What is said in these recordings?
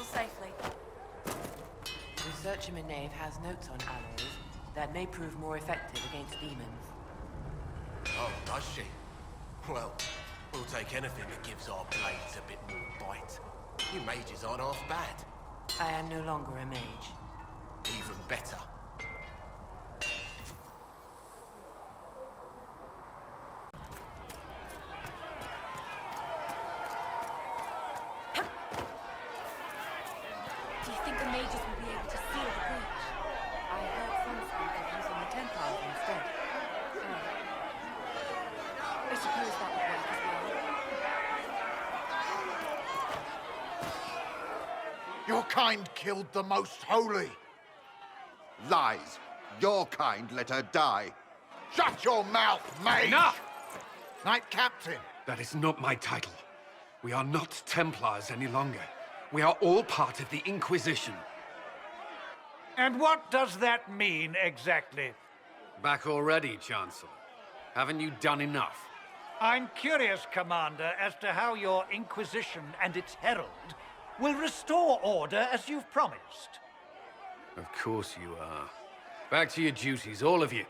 travel safely. Researcher Minaeve has notes on alloys that may prove more effective against demons. Oh, does she? Well, we'll take anything that gives our blades a bit more bite. You mages aren't half bad. I am no longer a mage. Even better. Do you think the mages will be able to seal the breach? I heard some speak of using the Templars instead. I suppose that would work as well. Your kind killed the most holy. Lies. Your kind let her die. Shut your mouth, mate! Enough! Knight Captain. That is not my title. We are not Templars any longer. We are all part of the Inquisition. And what does that mean, exactly? Back already, Chancellor. Haven't you done enough? I'm curious, Commander, as to how your Inquisition and its herald will restore order as you've promised. Of course you are. Back to your duties, all of you.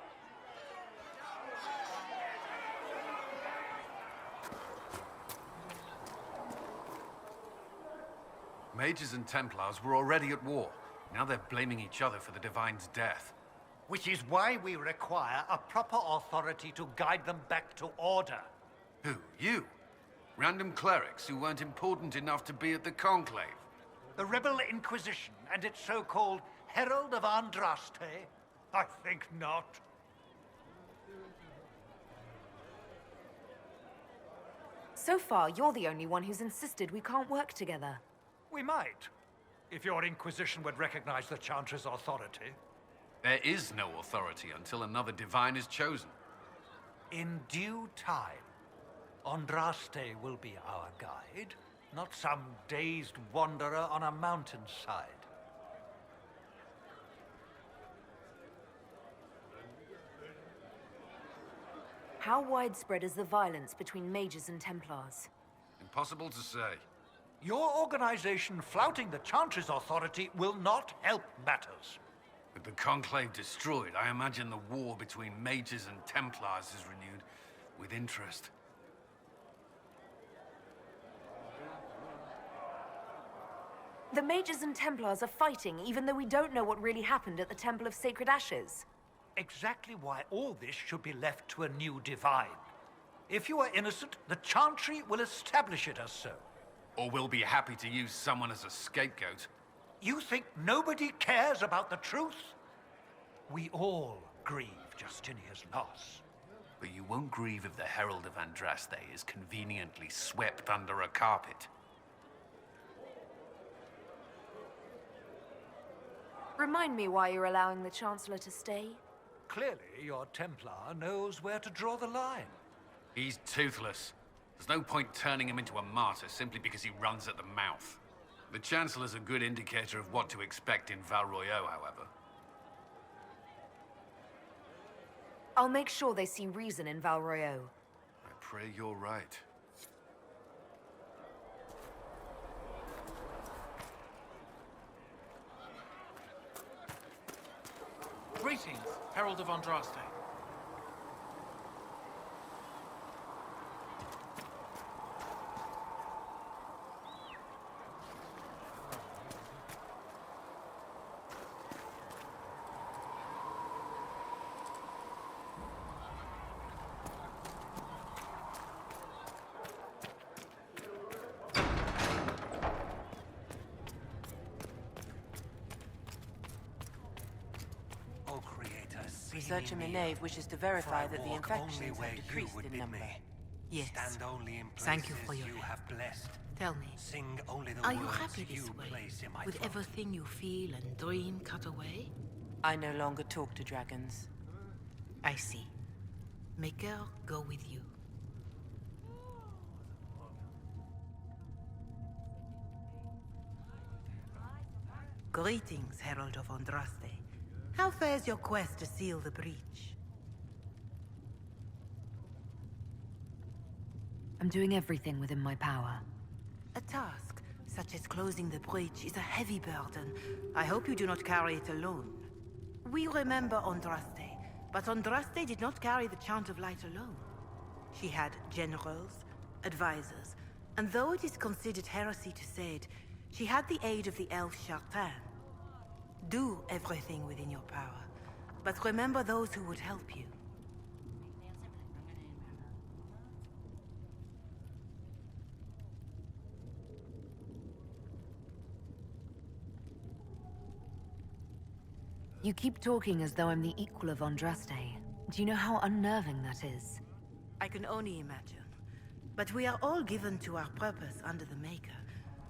Mages and Templars were already at war. Now they're blaming each other for the Divine's death. Which is why we require a proper authority to guide them back to order. Who? You? Random clerics who weren't important enough to be at the Conclave? The Rebel Inquisition and its so-called Herald of Andraste? I think not. So far, you're the only one who's insisted we can't work together. We might, if your Inquisition would recognize the Chancellor's authority. There is no authority until another Divine is chosen. In due time, Andraste will be our guide, not some dazed wanderer on a mountainside. How widespread is the violence between mages and Templars? Impossible to say. Your organization flouting the Chancellor's authority will not help matters. With the Conclave destroyed, I imagine the war between mages and Templars is renewed with interest. The mages and Templars are fighting, even though we don't know what really happened at the Temple of Sacred Ashes. Exactly why all this should be left to a new Divine. If you are innocent, the Chantry will establish it as so. Or we'll be happy to use someone as a scapegoat. You think nobody cares about the truth? We all grieve Justinia's loss. But you won't grieve if the Herald of Andraste is conveniently swept under a carpet. Remind me why you're allowing the Chancellor to stay? Clearly, your Templar knows where to draw the line. He's toothless. There's no point turning him into a martyr simply because he runs at the mouth. The Chancellor's a good indicator of what to expect in Val Royeaux, however. I'll make sure they see reason in Val Royeaux. I pray you're right. Greetings, Herald of Andraste. Researcher Minaeve wishes to verify that the infections have decreased in number. Yes. Stand only in Thank you places for your you help. have blessed. Tell me, Sing only the are you words happy this you way? place in my With throat. everything you feel and dream cut away? I no longer talk to dragons. I see. Mercado go with you. Greetings, Herald of Andraste. How fares your quest to seal the breach? I'm doing everything within my power. A task such as closing the breach, is a heavy burden. I hope you do not carry it alone. We remember Andraste, but Andraste did not carry the Chant of Light alone. She had generals, advisors, and though it is considered heresy to say it, she had the aid of the elf Chartin. Do everything within your power, but remember those who would help you. You keep talking as though I'm the equal of Andraste. Do you know how unnerving that is? I can only imagine. But we are all given to our purpose under the Maker.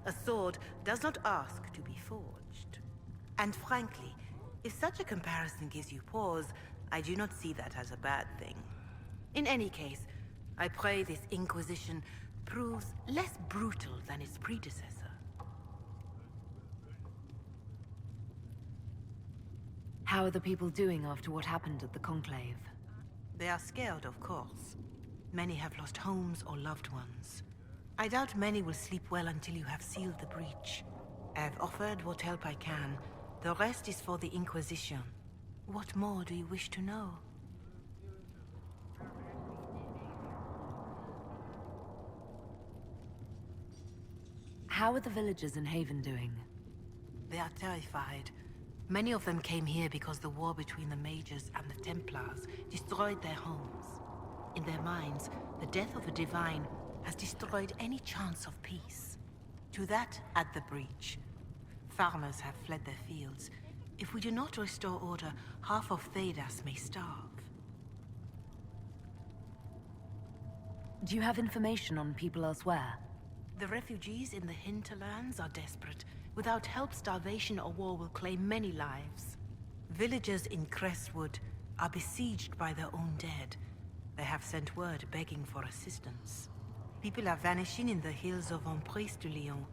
A sword does not ask to be forged. And frankly, if such a comparison gives you pause, I do not see that as a bad thing. In any case, I pray this Inquisition proves less brutal than its predecessor. How are the people doing after what happened at the Conclave? They are scared, of course. Many have lost homes or loved ones. I doubt many will sleep well until you have sealed the breach. I have offered what help I can. The rest is for the Inquisition. What more do you wish to know? How are the villagers in Haven doing? They are terrified. Many of them came here because the war between the Mages and the Templars destroyed their homes. In their minds, the death of a divine has destroyed any chance of peace. To that, add the breach. Farmers have fled their fields. If we do not restore order, half of Thedas may starve. Do you have information on people elsewhere? The refugees in the hinterlands are desperate. Without help, starvation or war will claim many lives. Villagers in Crestwood are besieged by their own dead. They have sent word begging for assistance. People are vanishing in the hills of Emprise de Lyon.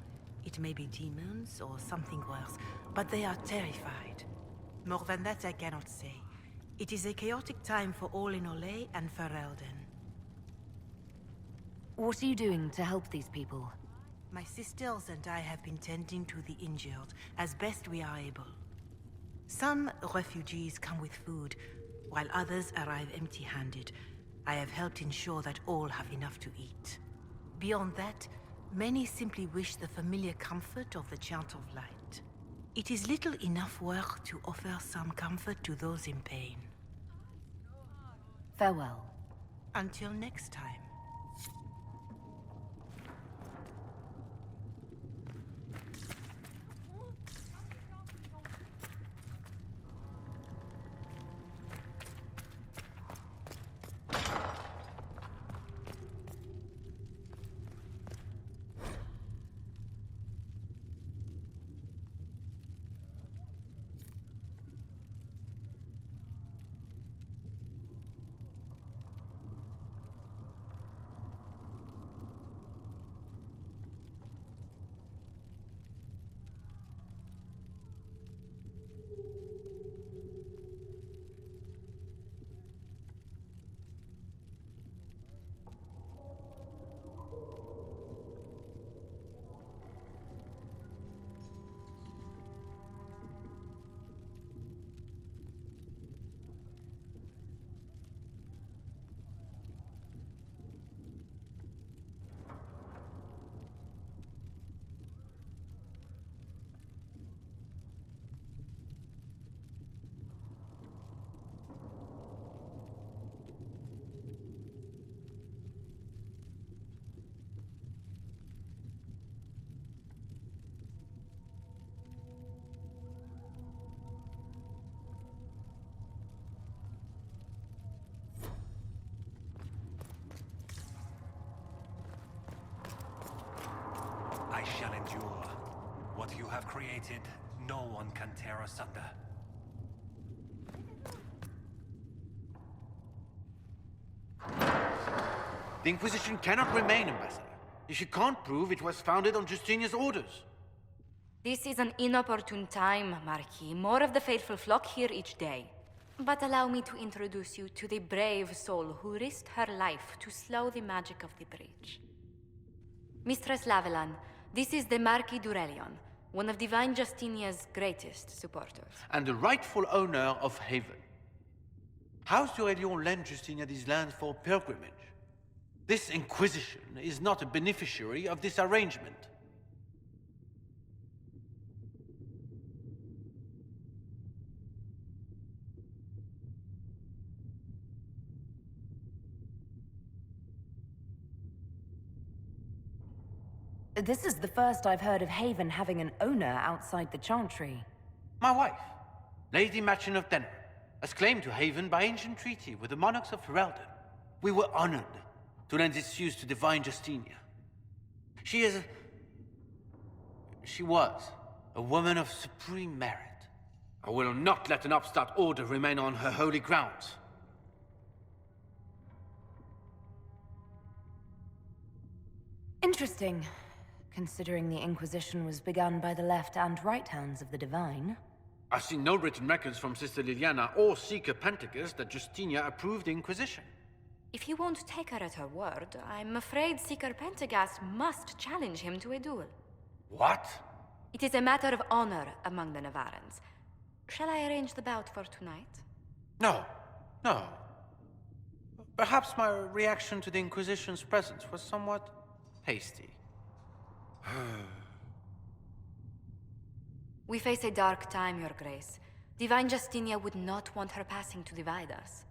It may be demons or something worse, but they are terrified. More than that I cannot say. It is a chaotic time for all in Olay and Ferelden. What are you doing to help these people? My sisters and I have been tending to the injured as best we are able. Some refugees come with food, while others arrive empty-handed. I have helped ensure that all have enough to eat. Beyond that, many simply wish the familiar comfort of the Chant of Light. It is little enough work to offer some comfort to those in pain. Farewell. Until next time. I shall endure. What you have created, no one can tear asunder. The Inquisition cannot remain, Ambassador. If you can't prove it was founded on Justinian's orders. This is an inopportune time, Marquis. More of the faithful flock here each day. But allow me to introduce you to the brave soul who risked her life to slow the magic of the breach. Mistress Lavelan, This is the Marquis d'Aurelion, one of Divine Justinia's greatest supporters. And the rightful owner of Haven. House d'Aurelion lent Justinia these lands for pilgrimage. This Inquisition is not a beneficiary of this arrangement. This is the first I've heard of Haven having an owner outside the Chantry. My wife, Lady Machin of Denver, has claimed to Haven by ancient treaty with the monarchs of Ferelden. We were honored to lend its use to Divine Justinia. She was a woman of supreme merit. I will not let an upstart order remain on her holy grounds. Interesting, considering the Inquisition was begun by the left and right hands of the Divine. I've seen no written records from Sister Liliana or Seeker Pentagus that Justinia approved the Inquisition. If you won't take her at her word, I'm afraid Seeker Pentagast must challenge him to a duel. What? It is a matter of honor among the Navarrans. Shall I arrange the bout for tonight? No. Perhaps my reaction to the Inquisition's presence was somewhat hasty. We face a dark time, Your Grace. Divine Justinia would not want her passing to divide us.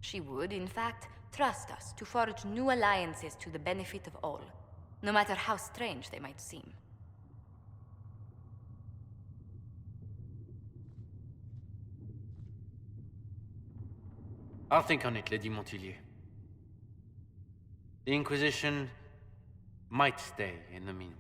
She would, in fact, trust us to forge new alliances to the benefit of all, no matter how strange they might seem. I'll think on it, Lady Montillier. The Inquisition might stay in the meanwhile.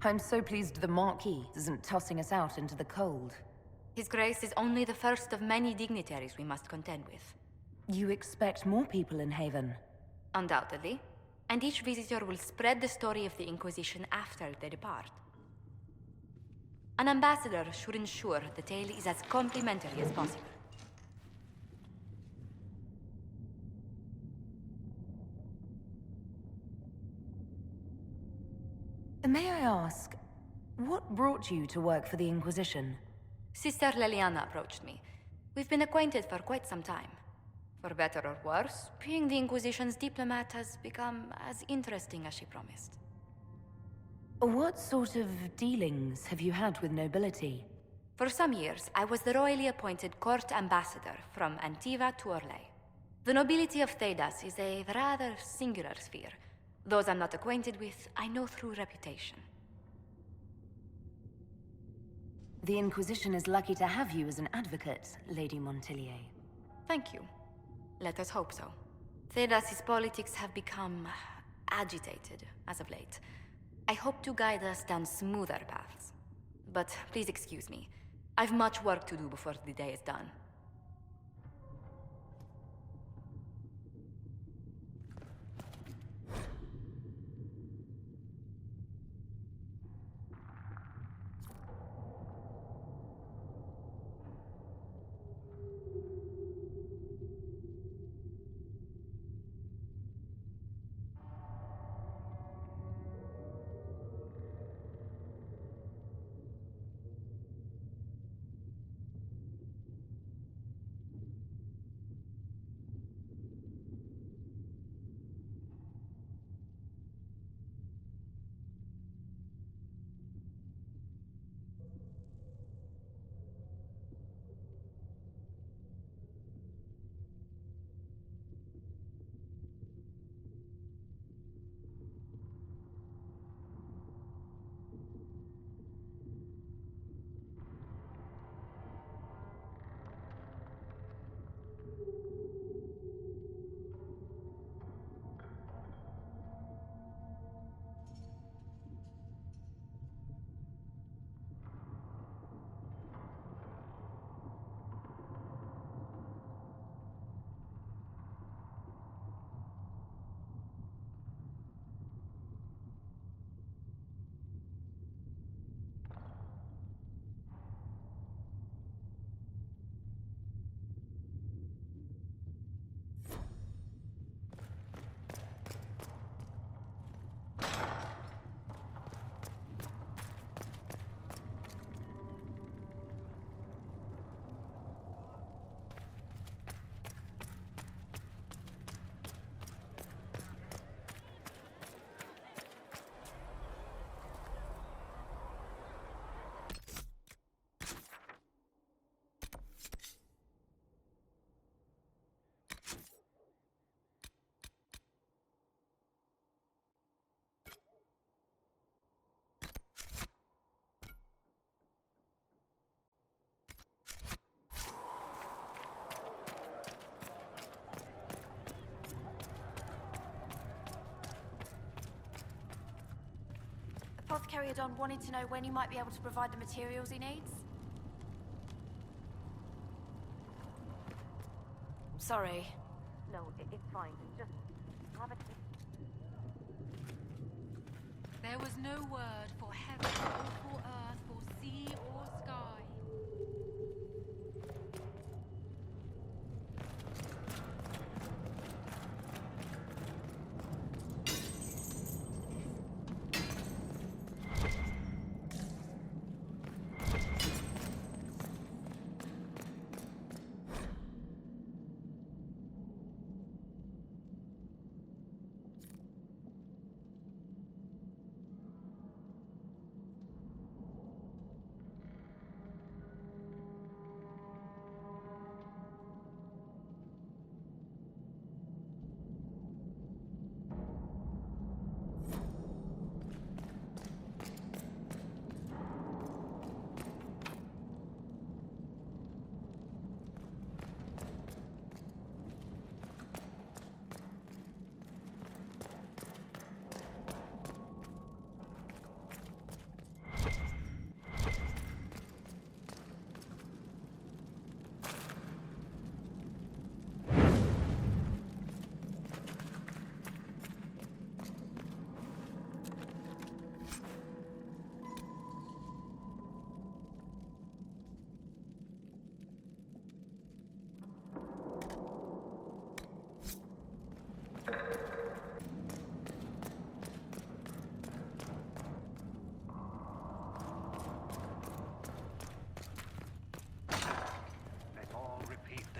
I'm so pleased the Marquis isn't tossing us out into the cold. His Grace is only the first of many dignitaries we must contend with. You expect more people in Haven? Undoubtedly. And each visitor will spread the story of the Inquisition after they depart. An ambassador should ensure the tale is as complimentary as possible. May I ask, what brought you to work for the Inquisition? Sister Liliana approached me. We've been acquainted for quite some time. For better or worse, being the Inquisition's diplomat has become as interesting as she promised. What sort of dealings have you had with nobility? For some years, I was the royally appointed court ambassador from Antiva to Orlais. The nobility of Thedas is a rather singular sphere. Those I'm not acquainted with, I know through reputation. The Inquisition is lucky to have you as an advocate, Lady Montillier. Thank you. Let us hope so. Thedas' politics have become agitated as of late. I hope to guide us down smoother paths. But please excuse me. I've much work to do before the day is done. Apothecary Adon wanted to know when you might be able to provide the materials he needs. Sorry. No, it's fine. Just have it. There was no word for heaven or for earth, for sea or sky.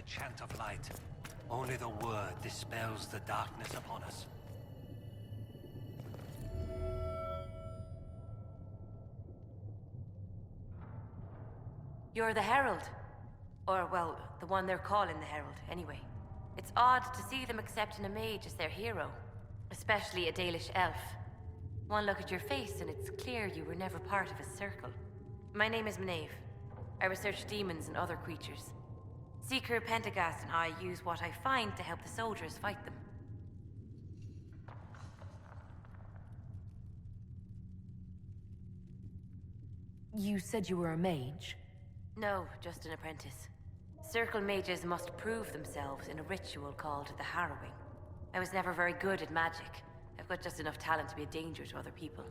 Chant of light. Only the word dispels the darkness upon us. You're the Herald. Or, well, the one they're calling the Herald, anyway. It's odd to see them accepting a mage as their hero. Especially a Dalish elf. One look at your face and it's clear you were never part of a circle. My name is Minaeve. I research demons and other creatures. Seeker Pentagast and I use what I find to help the soldiers fight them. You said you were a mage? No, just an apprentice. Circle mages must prove themselves in a ritual called the Harrowing. I was never very good at magic. I've got just enough talent to be a danger to other people.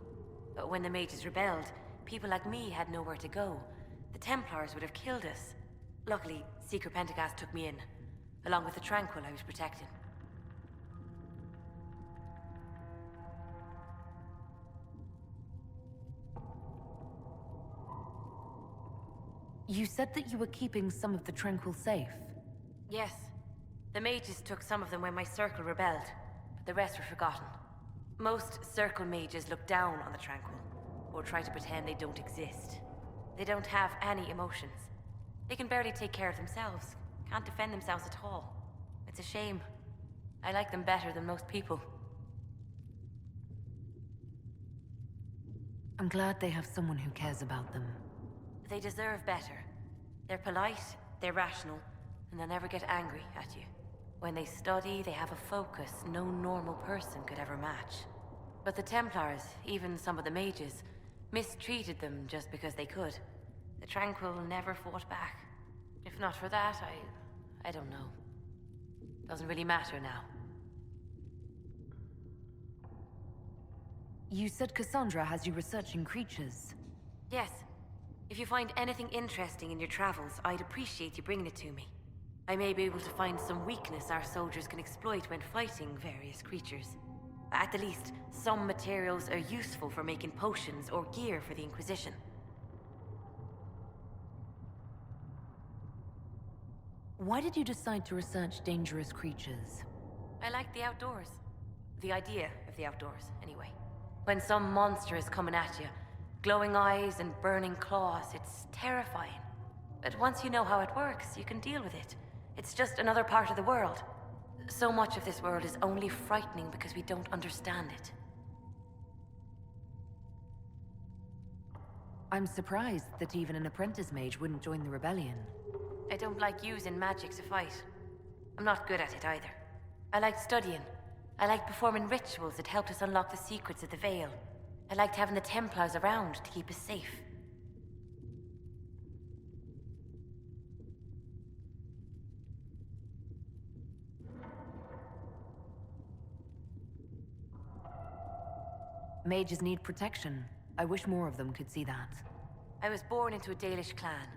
But when the mages rebelled, people like me had nowhere to go. The Templars would have killed us. Luckily, Seeker Pentagast took me in, along with the Tranquil I was protecting. You said that you were keeping some of the Tranquil safe? Yes. The mages took some of them when my circle rebelled, but the rest were forgotten. Most circle mages look down on the Tranquil, or try to pretend they don't exist. They don't have any emotions. They can barely take care of themselves, can't defend themselves at all. It's a shame. I like them better than most people. I'm glad they have someone who cares about them. They deserve better. They're polite, they're rational, and they'll never get angry at you. When they study, they have a focus no normal person could ever match. But the Templars, even some of the mages, mistreated them just because they could. The Tranquil never fought back. If not for that, I don't know. Doesn't really matter now. You said Cassandra has you researching creatures. Yes. If you find anything interesting in your travels, I'd appreciate you bringing it to me. I may be able to find some weakness our soldiers can exploit when fighting various creatures. At the least, some materials are useful for making potions or gear for the Inquisition. Why did you decide to research dangerous creatures? I like the outdoors. The idea of the outdoors, anyway. When some monster is coming at you, glowing eyes and burning claws, it's terrifying. But once you know how it works, you can deal with it. It's just another part of the world. So much of this world is only frightening because we don't understand it. I'm surprised that even an apprentice mage wouldn't join the rebellion. I don't like using magic to fight. I'm not good at it either. I like studying. I like performing rituals that helped us unlock the secrets of the Veil. I liked having the Templars around to keep us safe. Mages need protection. I wish more of them could see that. I was born into a Dalish clan.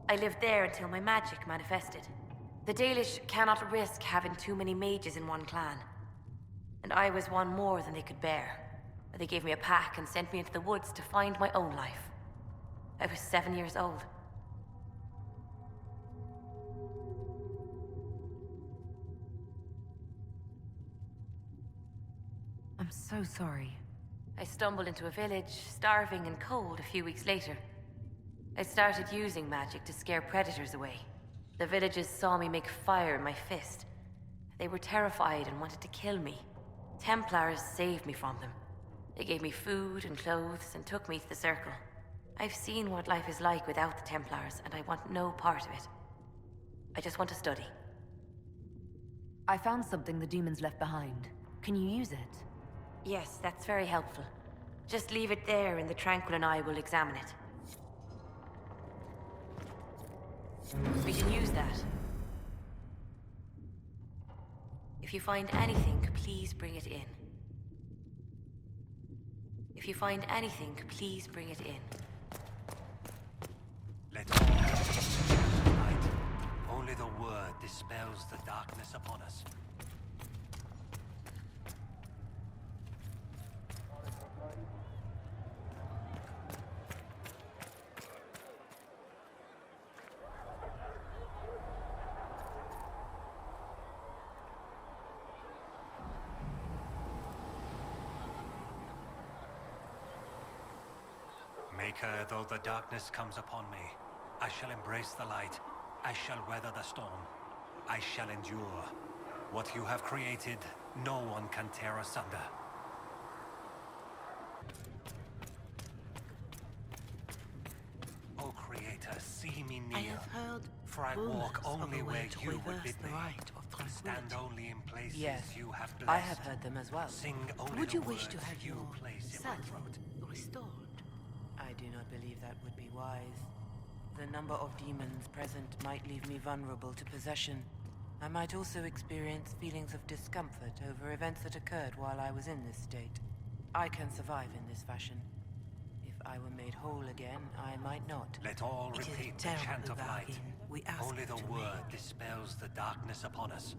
I lived there until my magic manifested. The Dalish cannot risk having too many mages in one clan. And I was one more than they could bear. They gave me a pack and sent me into the woods to find my own life. I was 7 years old. I'm so sorry. I stumbled into a village, starving and cold, a few weeks later. I started using magic to scare predators away. The villagers saw me make fire in my fist. They were terrified and wanted to kill me. Templars saved me from them. They gave me food and clothes and took me to the Circle. I've seen what life is like without the Templars, and I want no part of it. I just want to study. I found something the demons left behind. Can you use it? Yes, that's very helpful. Just leave it there and the Tranquil and I will examine it. We can use that. If you find anything, please bring it in. If you find anything, please bring it in. Let all light. Only the word dispels the darkness upon us. Maker, though the darkness comes upon me, I shall embrace the light. I shall weather the storm. I shall endure. What you have created, no one can tear asunder. O Creator, see me near. I have heard For I rumors walk of only a way where to you would reverse bid the me. right of And stand tranquility. only in places Yes, you have blessed. I have heard them as well. Sing only Would the you wish to words have you your place in my sight throat. restored? I do not believe that would be wise. The number of demons present might leave me vulnerable to possession. I might also experience feelings of discomfort over events that occurred while I was in this state. I can survive in this fashion. If I were made whole again, I might not. Let all It is a repeat the terrible chant of light. bargain we ask Only the to word make. dispels the darkness upon us.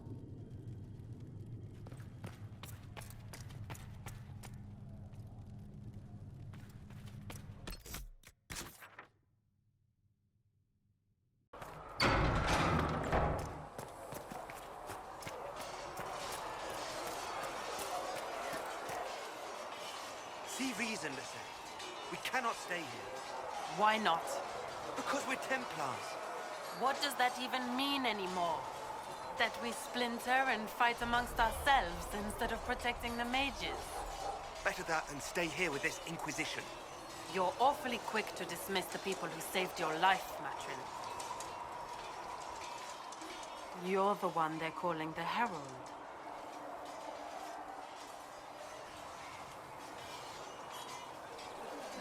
See reason, Lissay. We cannot stay here. Why not? Because we're Templars. What does that even mean anymore? That we splinter and fight amongst ourselves instead of protecting the mages? Better that than stay here with this Inquisition. You're awfully quick to dismiss the people who saved your life, Matrin. You're the one they're calling the Herald.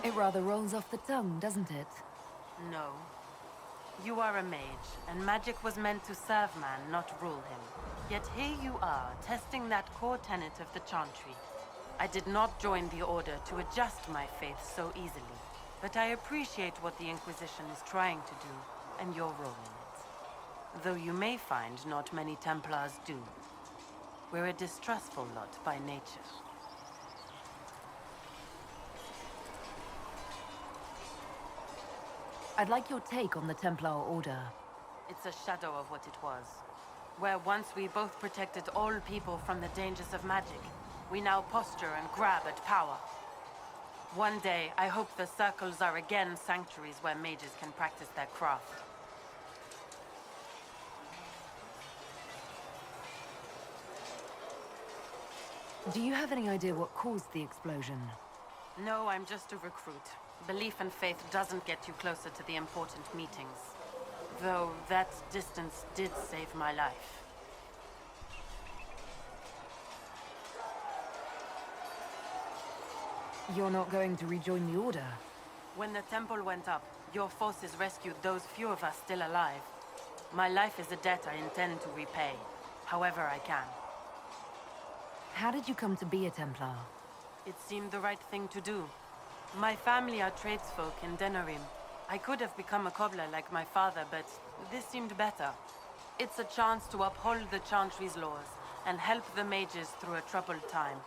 It rather rolls off the tongue, doesn't it? No. You are a mage, and magic was meant to serve man, not rule him. Yet here you are, testing that core tenet of the Chantry. I did not join the Order to adjust my faith so easily, but I appreciate what the Inquisition is trying to do, and your role in it. Though you may find not many Templars do. We're a distrustful lot by nature. I'd like your take on the Templar Order. It's a shadow of what it was. Where once we both protected all people from the dangers of magic, we now posture and grab at power. One day, I hope the circles are again sanctuaries where mages can practice their craft. Do you have any idea what caused the explosion? No, I'm just a recruit. Belief and faith doesn't get you closer to the important meetings. Though that distance did save my life. You're not going to rejoin the Order? When the temple went up, your forces rescued those few of us still alive. My life is a debt I intend to repay, however I can. How did you come to be a Templar? It seemed the right thing to do. My family are tradesfolk in Denerim. I could have become a cobbler like my father, but this seemed better. It's a chance to uphold the Chantry's laws and help the mages through a troubled time.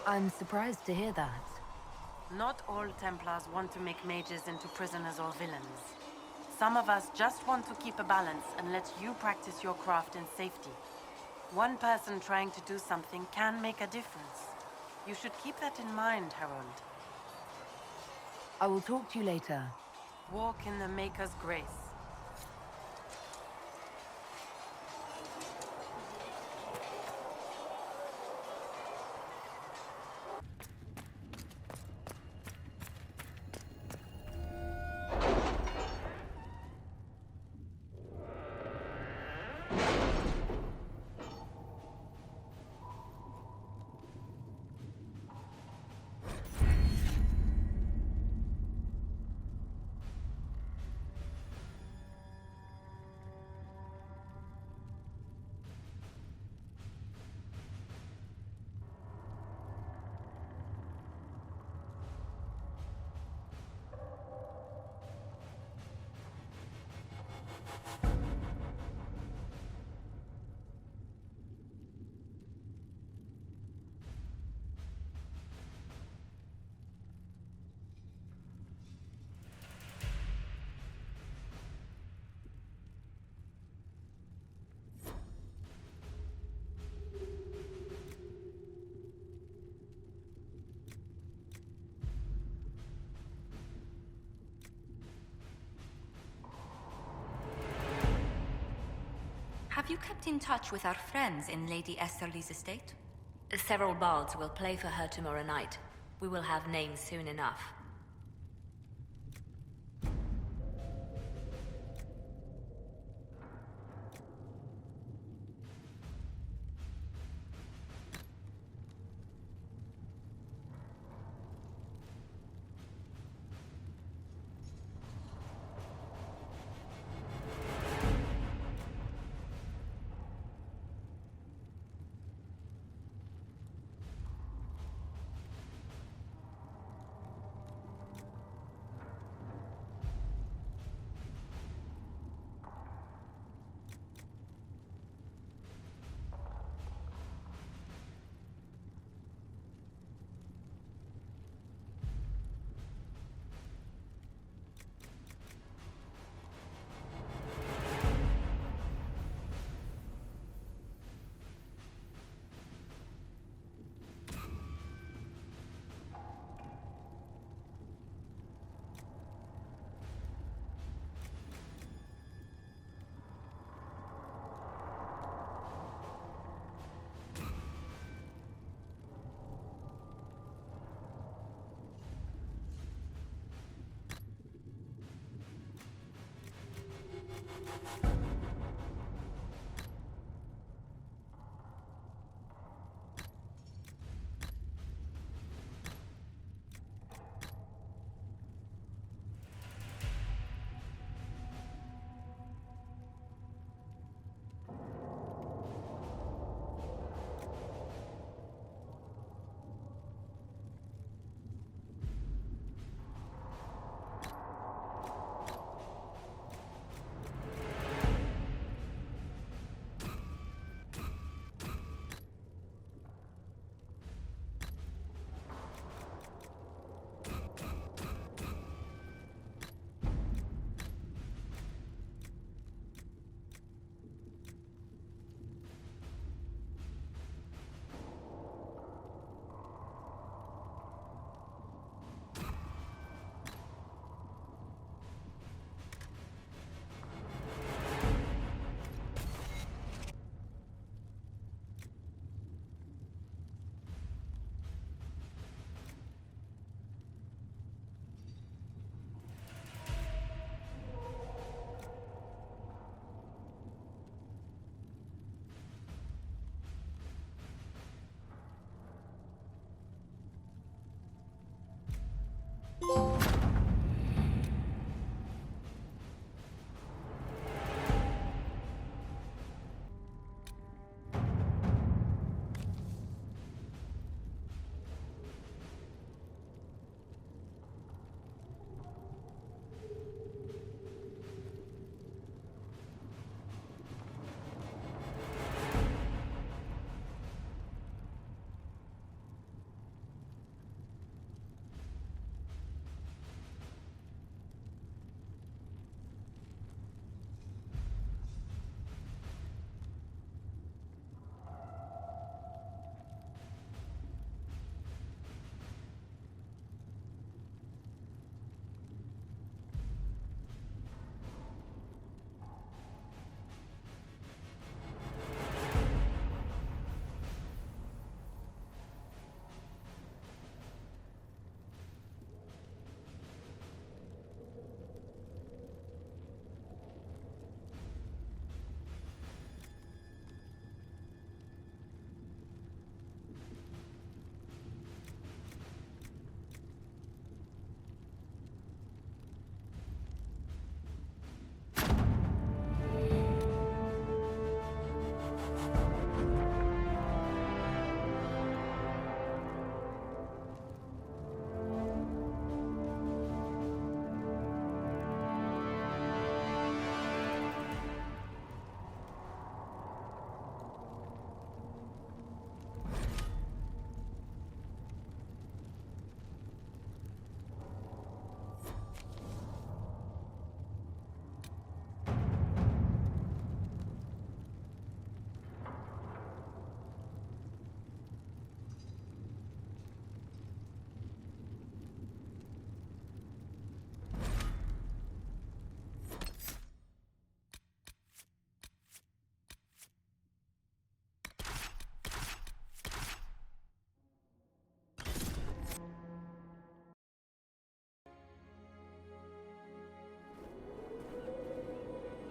I'm surprised to hear that. Not all Templars want to make mages into prisoners or villains. Some of us just want to keep a balance and let you practice your craft in safety. One person trying to do something can make a difference. You should keep that in mind, Harold. I will talk to you later. Walk in the Maker's grace. Have you kept in touch with our friends in Lady Esterly's estate? Several bards will play for her tomorrow night. We will have names soon enough.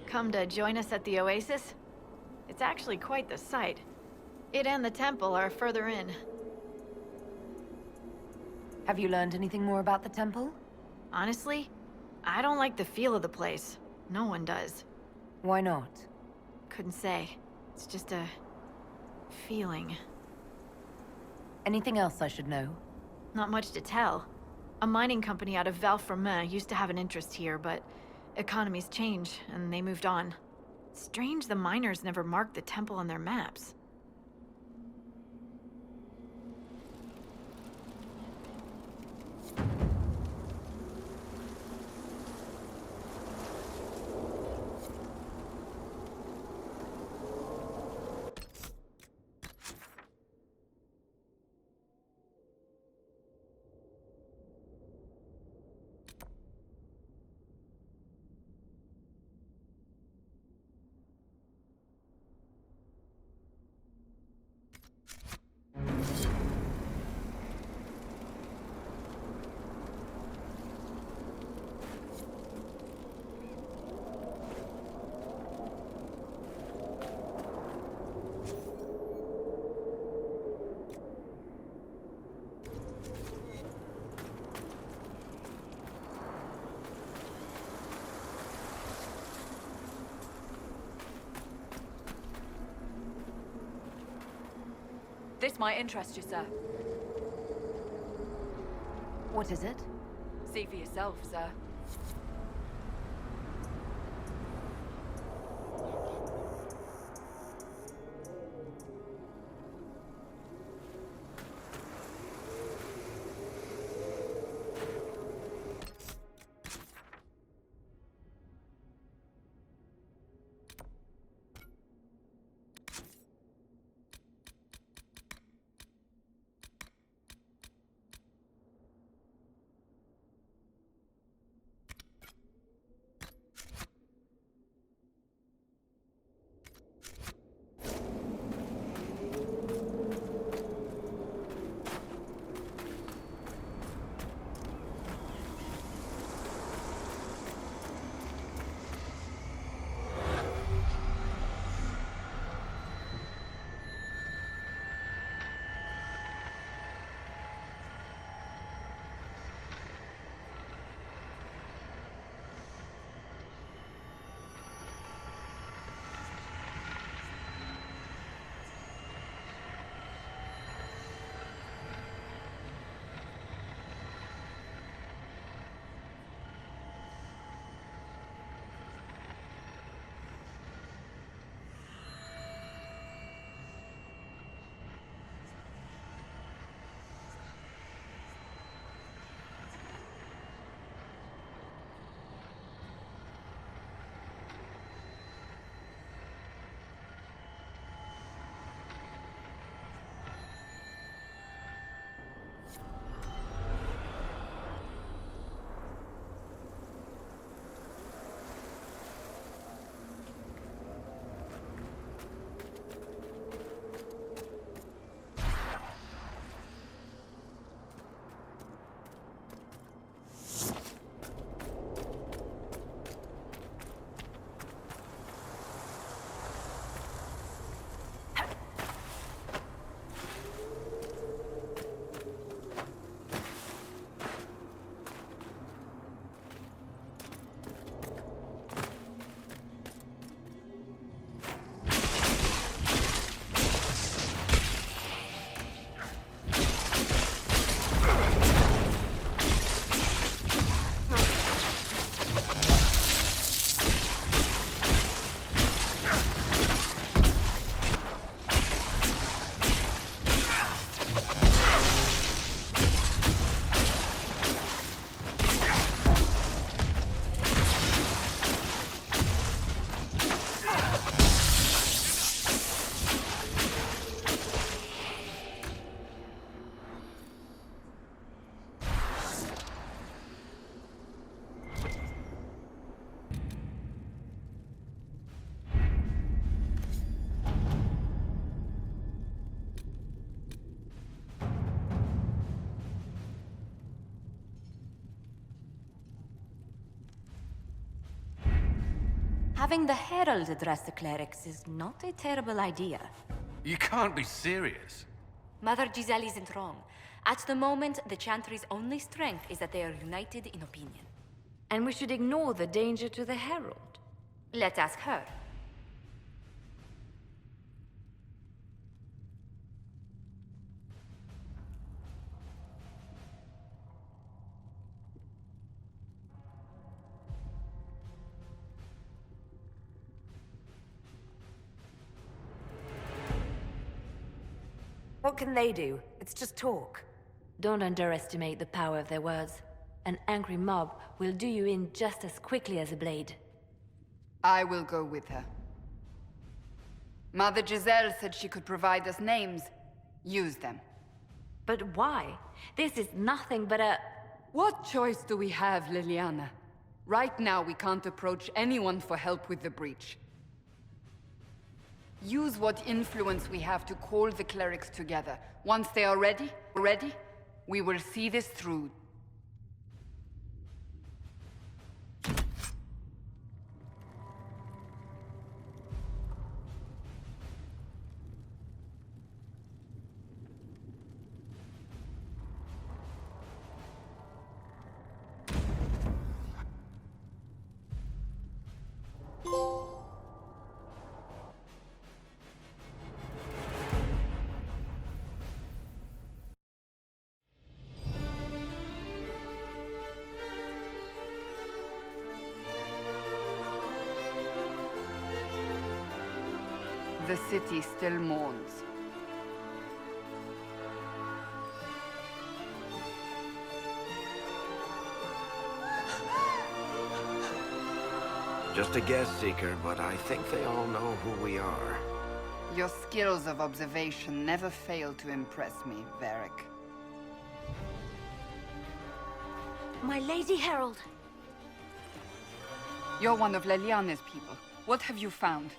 Come to join us at the Oasis? It's actually quite the sight. It and the temple are further in. Have you learned anything more about the temple? Honestly, I don't like the feel of the place. No one does. Why not? Couldn't say. It's just a... feeling. Anything else I should know? Not much to tell. A mining company out of Val Royeaux used to have an interest here, but economies change, and they moved on. Strange the miners never marked the temple on their maps. This might interest you, sir. What is it? See for yourself, sir. Having the Herald address the clerics is not a terrible idea. You can't be serious. Mother Giselle isn't wrong. At the moment, the Chantry's only strength is that they are united in opinion. And we should ignore the danger to the Herald. Let's ask her. What can they do? It's just talk. Don't underestimate the power of their words. An angry mob will do you in just as quickly as a blade. I will go with her. Mother Giselle said she could provide us names. Use them. But why? This is nothing but a... What choice do we have, Liliana? Right now, we can't approach anyone for help with the breach. Use what influence we have to call the clerics together. Once they are ready, we will see this through. The city still mourns. Just a guest seeker, but I think they all know who we are. Your skills of observation never fail to impress me, Varric. My Lady Herald. You're one of Leliana's people. What have you found?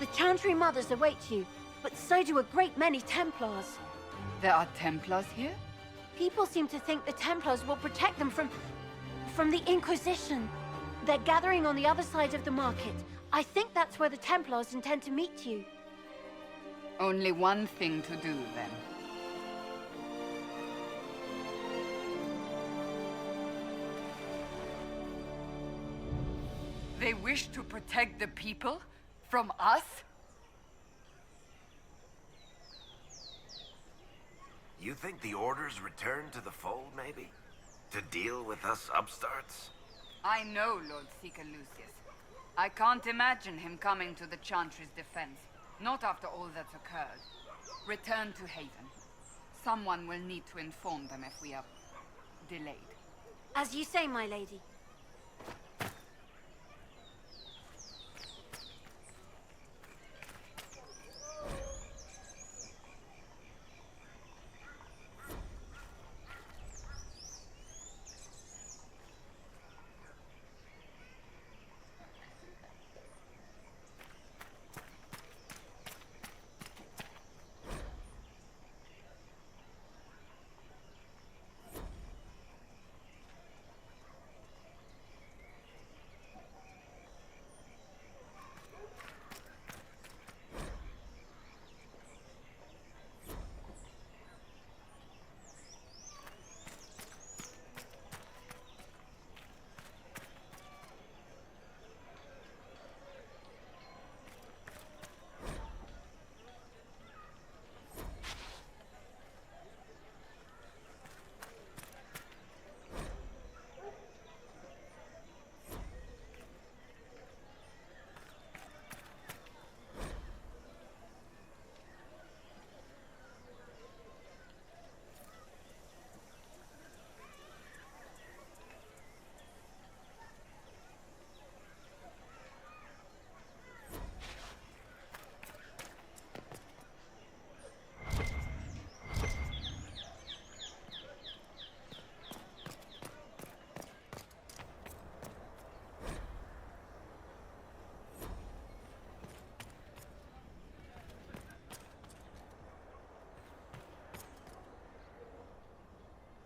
The Chantry Mothers await you, but so do a great many Templars. There are Templars here? People seem to think the Templars will protect them from the Inquisition. They're gathering on the other side of the market. I think that's where the Templars intend to meet you. Only one thing to do, then. They wish to protect the people? From us? You think the Order's returned to the fold, maybe? To deal with us upstarts? I know Lord Seeker Lucius. I can't imagine him coming to the Chantry's defense. Not after all that's occurred. Return to Haven. Someone will need to inform them if we are delayed. As you say, my lady.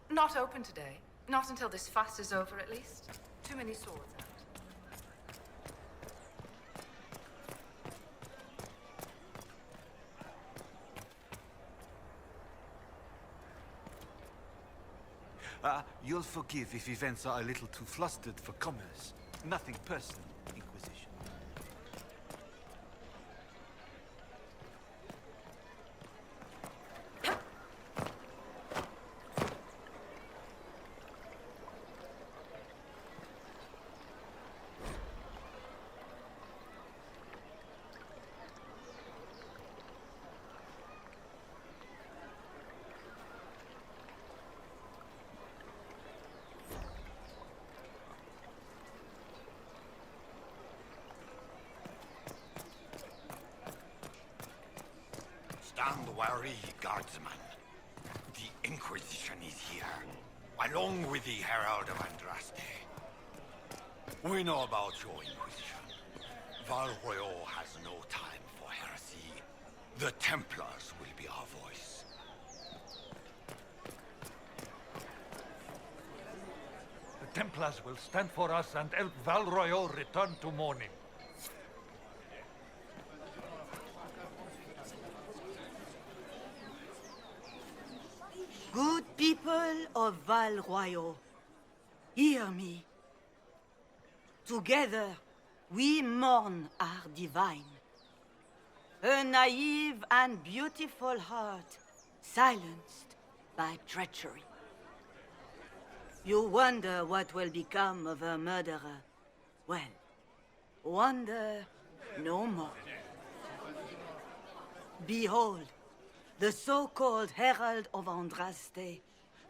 Not open today. Not until this fast is over, at least. Too many swords out. You'll forgive if events are a little too flustered for commerce. Nothing personal, Inquisition. Stand wary, guardsman. The Inquisition is here, along with the Herald of Andraste. We know about your Inquisition. Val Royeaux has no time for heresy. The Templars will be our voice. The Templars will stand for us and help Val Royeaux return to mourning. Good people of Val Royeaux, hear me. Together, we mourn our divine. A naive and beautiful heart, silenced by treachery. You wonder what will become of a murderer. Well, wonder no more. Behold, the so-called Herald of Andraste,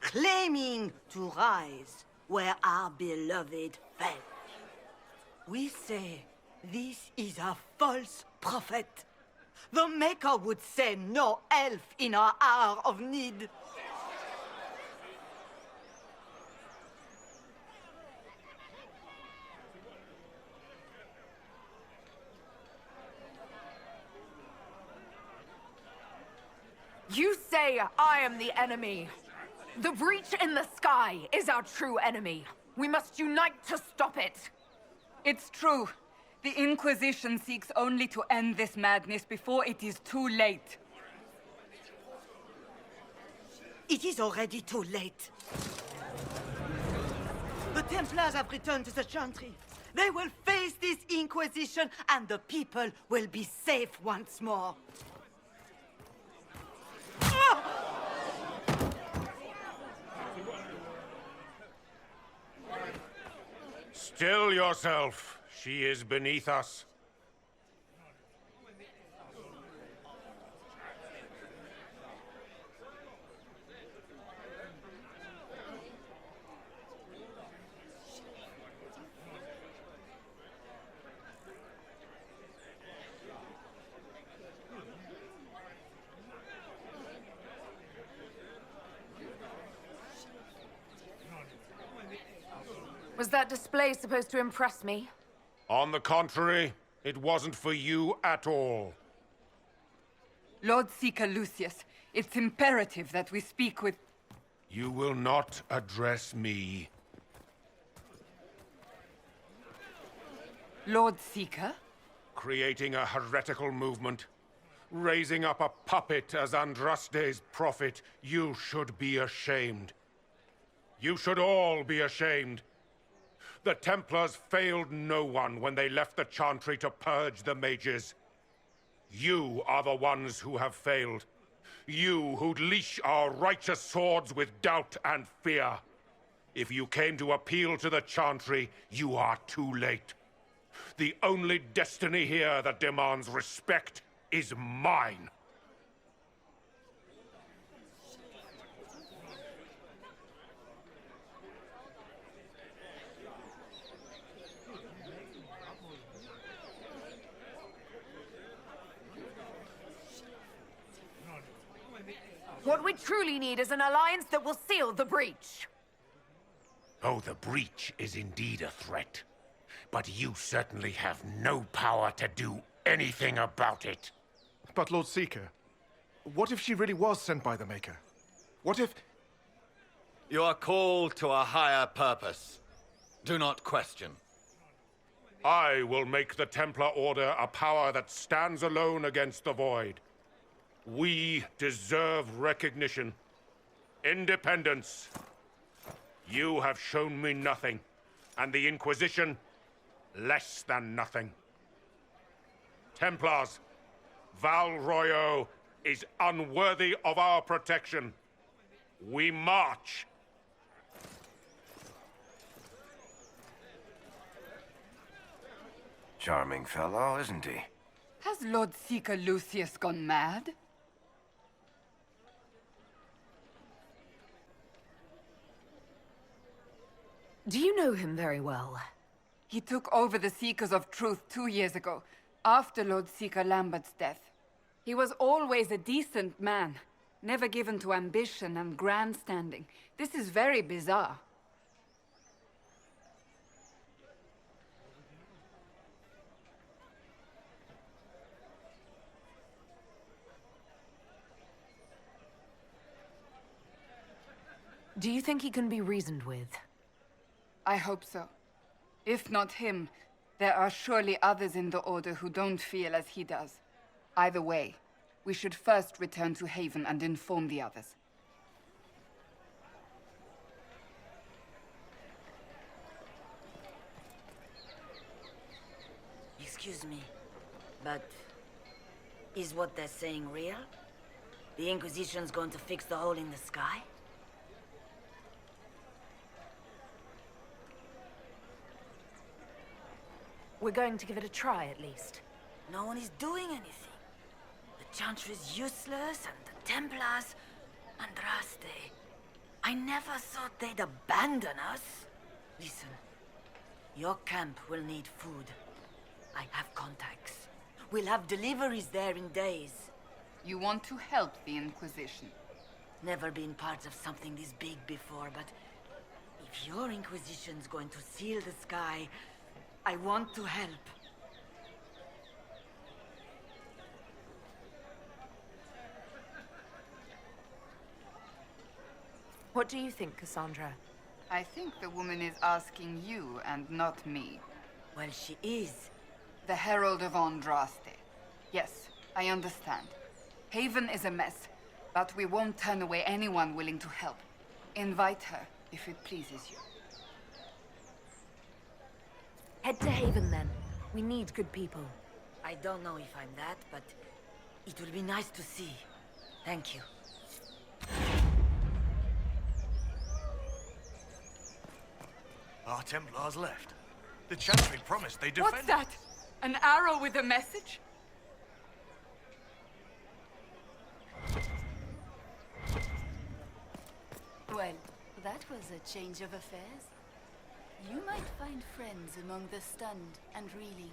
claiming to rise where our beloved fell. We say this is a false prophet. The Maker would send no elf in our hour of need. You say I am the enemy. The breach in the sky is our true enemy. We must unite to stop it. It's true. The Inquisition seeks only to end this madness before it is too late. It is already too late. The Templars have returned to the Chantry. They will face this Inquisition, and the people will be safe once more. Still yourself. She is beneath us. Was that display supposed to impress me? On the contrary, it wasn't for you at all. Lord Seeker Lucius, it's imperative that we speak with... You will not address me. Lord Seeker? Creating a heretical movement. Raising up a puppet as Andraste's prophet. You should be ashamed. You should all be ashamed. The Templars failed no one when they left the Chantry to purge the mages. You are the ones who have failed. You who'd leash our righteous swords with doubt and fear. If you came to appeal to the Chantry, you are too late. The only destiny here that demands respect is mine. What we truly need is an alliance that will seal the breach. Oh, the breach is indeed a threat. But you certainly have no power to do anything about it. But Lord Seeker, what if she really was sent by the Maker? What if... You are called to a higher purpose. Do not question. I will make the Templar Order a power that stands alone against the Void. We deserve recognition. Independence. You have shown me nothing, and the Inquisition, less than nothing. Templars, Val Royeaux is unworthy of our protection. We march. Charming fellow, isn't he? Has Lord Seeker Lucius gone mad? Do you know him very well? He took over the Seekers of Truth 2 years ago, after Lord Seeker Lambert's death. He was always a decent man, never given to ambition and grandstanding. This is very bizarre. Do you think he can be reasoned with? I hope so. If not him, there are surely others in the Order who don't feel as he does. Either way, we should first return to Haven and inform the others. Excuse me, but is what they're saying real? The Inquisition's going to fix the hole in the sky? We're going to give it a try, at least. No one is doing anything. The Chantry's useless, and the Templars... Andraste. I never thought they'd abandon us. Listen, your camp will need food. I have contacts. We'll have deliveries there in days. You want to help the Inquisition? Never been part of something this big before, but... if your Inquisition's going to seal the sky... I want to help. What do you think, Cassandra? I think the woman is asking you and not me. Well, she is. The Herald of Andraste. Yes, I understand. Haven is a mess, but we won't turn away anyone willing to help. Invite her, if it pleases you. Head to Haven, then. We need good people. I don't know if I'm that, but it will be nice to see. Thank you. Our Templars left. The Chantry promised they'd defend... What's that? An arrow with a message? Well, that was a change of affairs. You might find friends among the stunned and reeling.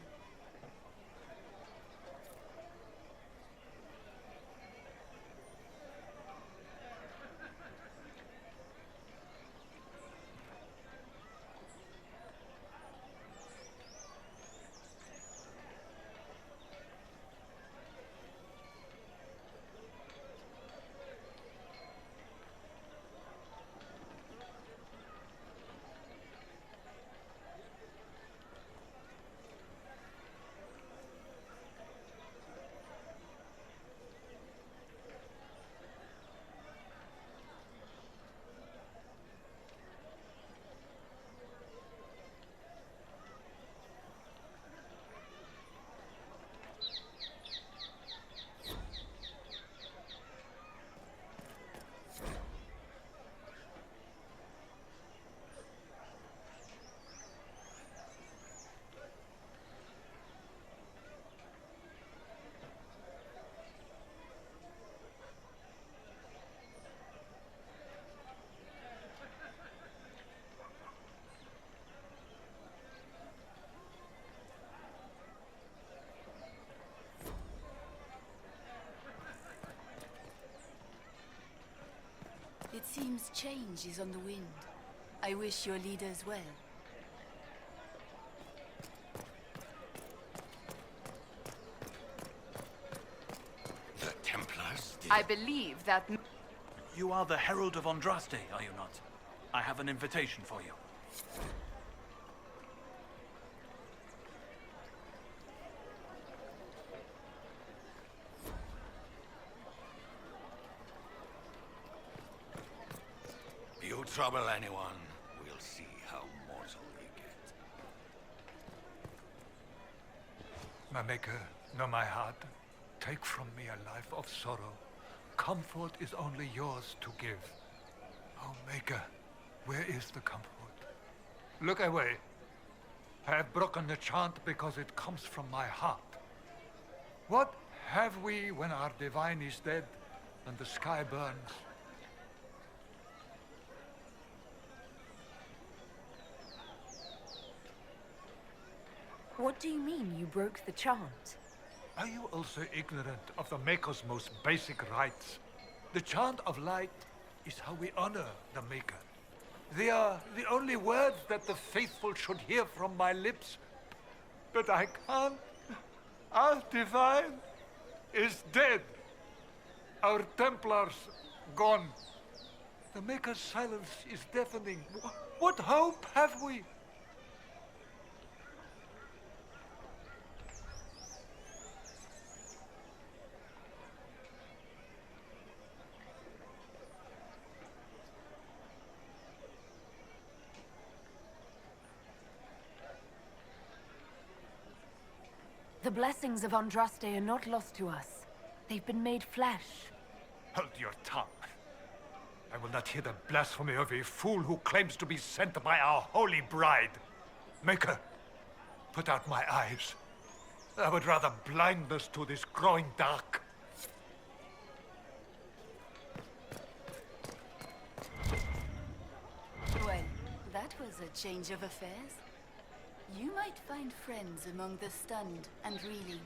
It seems change is on the wind. I wish your leaders well. The Templars I believe that... You are the Herald of Andraste, are you not? I have an invitation for you. You trouble anyone, My Maker, know my heart. Take from me a life of sorrow. Comfort is only yours to give. Oh, Maker, where is the comfort? Look away. I have broken the chant because it comes from my heart. What have we when our divine is dead and the sky burns? What do you mean you broke the chant? Are you also ignorant of the Maker's most basic rites? The chant of light is how we honor the Maker. They are the only words that the faithful should hear from my lips. But I can't. Our divine is dead. Our Templars gone. The Maker's silence is deafening. What hope have we? The blessings of Andraste are not lost to us. They've been made flesh. Hold your tongue. I will not hear the blasphemy of a fool who claims to be sent by our holy bride. Maker, put out my eyes. I would rather blindness to this growing dark. Well, that was a change of affairs. You might find friends among the stunned and reeling.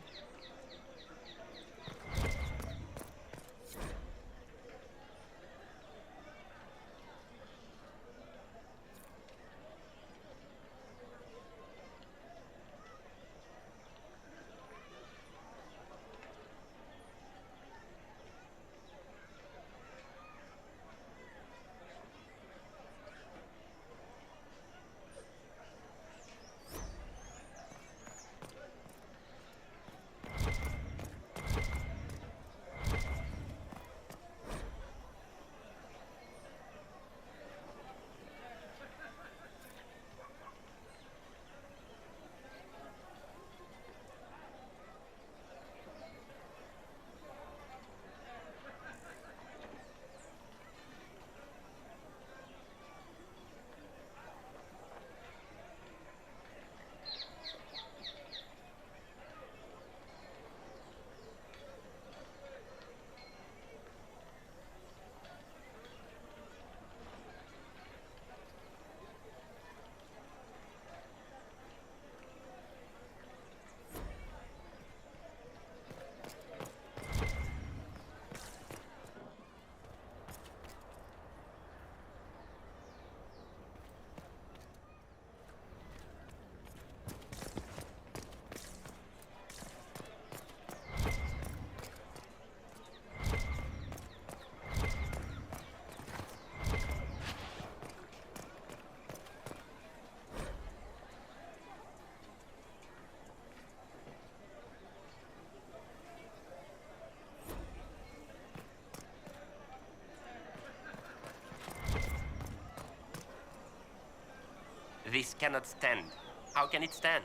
This cannot stand. How can it stand?